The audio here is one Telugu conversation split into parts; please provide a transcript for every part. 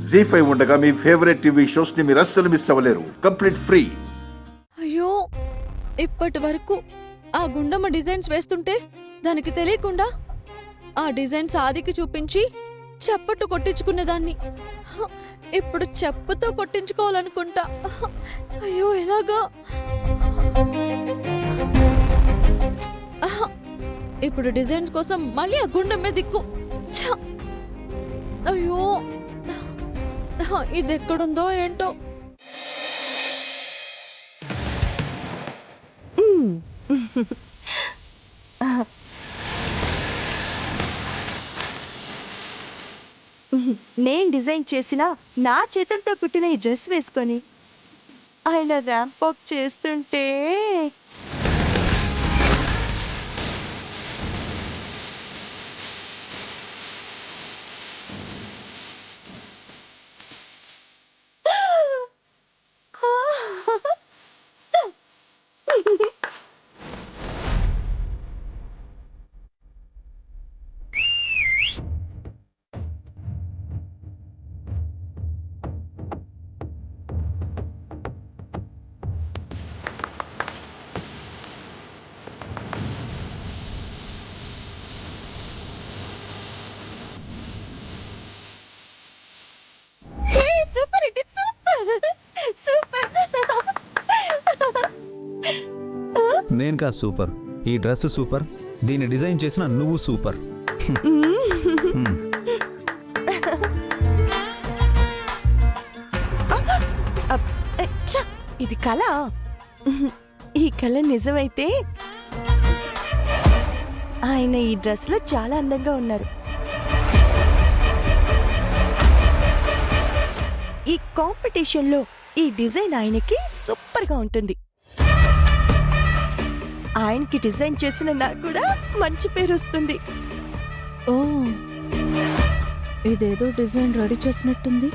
జీ5 ఉండగా మీ ఫేవరెట్ టీవీ షోస్ ని మీరు అస్సలు మిస్ అవ్వలేరు. Complete free. అయ్యో, ఇప్పటి వరకు ఆ గుండమ్మ డిజైన్స్ వేస్తుంటే దానికి తెలియకుండా ఆ డిజైన్స్ ఆదికి చూపించి చప్పట్టు కొట్టించుకునేదాన్ని. ఇప్పుడు చెప్పుతో కొట్టించుకోవాలనుకుంటా. అయ్యో ఎలాగా? ఇప్పుడు డిజైన్స్ కోసం మళ్ళీ ఆ గుండమ్మే దిక్కు. ఛ! అయ్యో, ఇది ఎక్కడుందో ఏంటో. నేను డిజైన్ చేసిన నా చేతులతో కుట్టిన ఈ డ్రెస్ వేసుకొని ఆయన ర్యాంప్ వాక్ చేస్తుంటే సూపర్ ఇట్ సూపర్ సూపర్. నేను కాదు సూపర్, ఈ డ్రెస్ సూపర్, దీన్ని డిజైన్ చేసిన నువ్వు సూపర్. ఇది కళ. ఈ కళ నిజమైతే ఆయన ఈ డ్రెస్ లో చాలా అందంగా ఉన్నారు. ఈ కాంపిటీషన్ లో ఈ డిజైన్ ఆయనకి సూపర్ గా ఉంటుంది. ఆయనకి డిజైన్ చేసిన నాకు కూడా మంచి పేరు వస్తుంది. ఓ, ఇదేదో డిజైన్ రెడీ చేసినట్టుంది.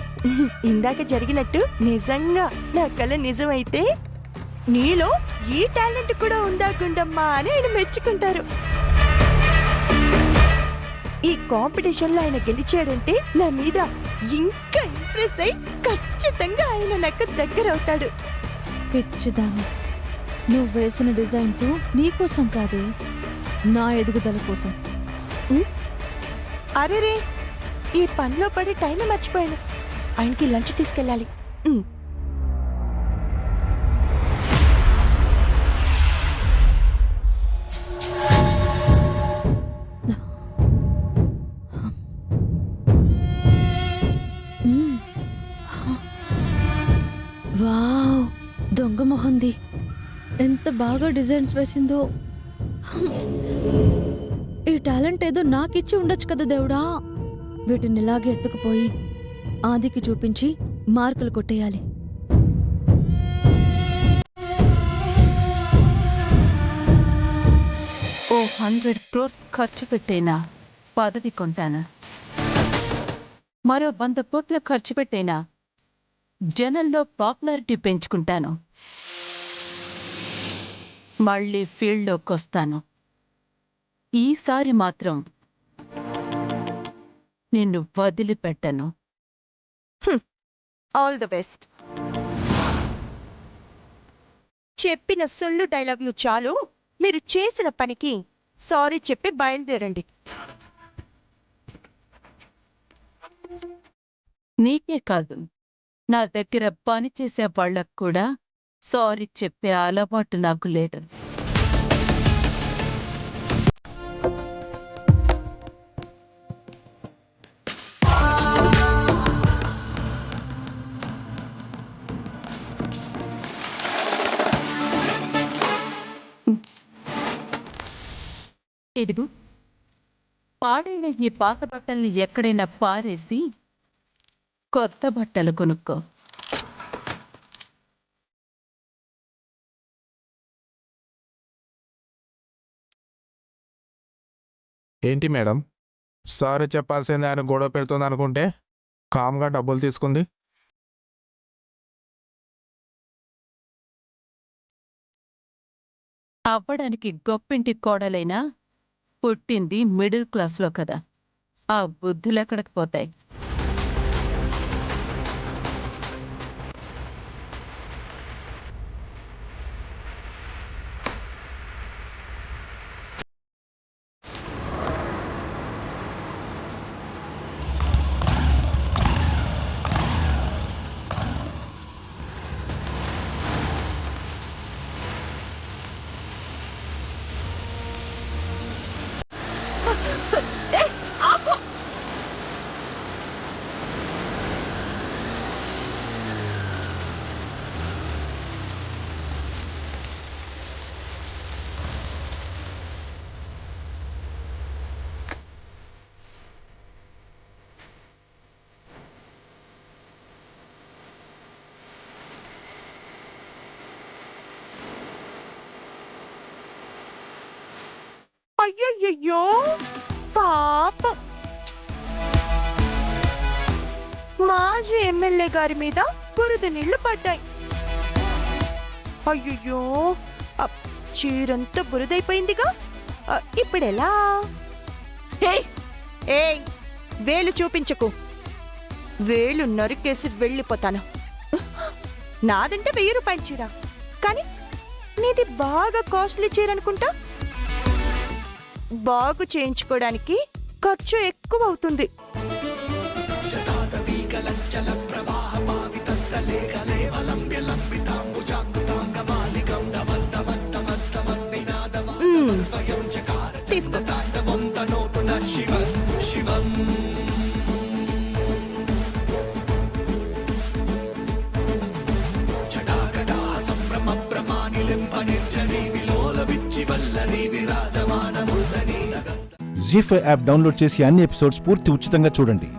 ఇందాక జరిగినట్టు నిజంగా నా కళ నిజమైతే నీలో ఈ టాలెంట్ కూడా ఉందా గుండమ్మా అని ఆయన మెచ్చుకుంటారు. ఈ కాంపిటీషన్ లో ఆయన గెలిచాడంటే నా మీద ఇంకా ఇంప్రెస్ అయి ఖచ్చితంగా ఆయన నాకు దగ్గర అవుతాడు. పిచ్చిదాన్ని, నువ్వు వేసిన డిజైన్స్ నీకోసం కాదే, నా ఎదుగుదల కోసం. అరేరే, ఈ పనిలో పడి టైం మర్చిపోయాను. ఆయనకి లంచ్ తీసుకెళ్ళాలి. వావ్, దొంగ మొహంది ఎంత బాగా డిజైన్స్ వేసిందో. ఈ టాలెంట్ ఏదో నాకిచ్చి ఉండొచ్చు కదా దేవుడా. వీటిని ఇలాగే ఎత్తుకుపోయి ఆదికి చూపించి మార్కులు కొట్టేయాలి. ఓ 100 crores ఖర్చు పెట్టైనా పదవి కొంటాను. మరో 100 కోట్ల ఖర్చు పెట్టైనా జనంలో పాపులారిటీ పెంచుకుంటాను. మళ్ళీ ఫీల్డ్లోకి వస్తాను. ఈసారి మాత్రం నిన్ను వదిలిపెట్టను. All the best. చెప్పిన సొల్లు డైలాగులు చాలు. మీరు చేసిన పనికి సారీ చెప్పి బయలుదేరండి. నీకే కాదు, నా దగ్గర పని చేసే వాళ్ళకు కూడా సారీ చెప్పే అలవాటు నాకు లేదు. ఇదిగు, పాడైన ఈ పాత బట్టల్ని ఎక్కడైనా పారేసి కొత్త బట్టలు కొనుక్కో. ఏంటి మేడం, సారీ చెప్పాల్సిందే ఆయన గొడవ పెడుతుంది అనుకుంటే కామ్గా డబ్బులు తీసుకుంది. అవ్వడానికి గొప్పింటి కోడలైనా పుట్టింది మిడిల్ క్లాస్లో కదా. ఆ బుద్ధులు ఎక్కడికి పోతాయి? అయ్యయ్యో పాప మాజీ ఎమ్మెల్యే గారి మీద బురద నీళ్లు పడ్డాయి. అయ్యయ్యో చీరంతా బురదైపోయిందిగా. ఇప్పుడెలా? ఏయ్ వేలు చూపించకు, వేలు నరికేసి వెళ్ళిపోతాను. నాదంటే 1000 రూపాయల చీర, కానీ నీది బాగా కాస్ట్లీ చీర అనుకుంటా. బాగు చేయించుకోవడానికి ఖర్చు ఎక్కువ అవుతుంది. తీసుకో. జీ5 యాప్ డౌన్లోడ్ చేసి అన్ని ఎపిసోడ్స్ పూర్తి ఉచితంగా చూడండి.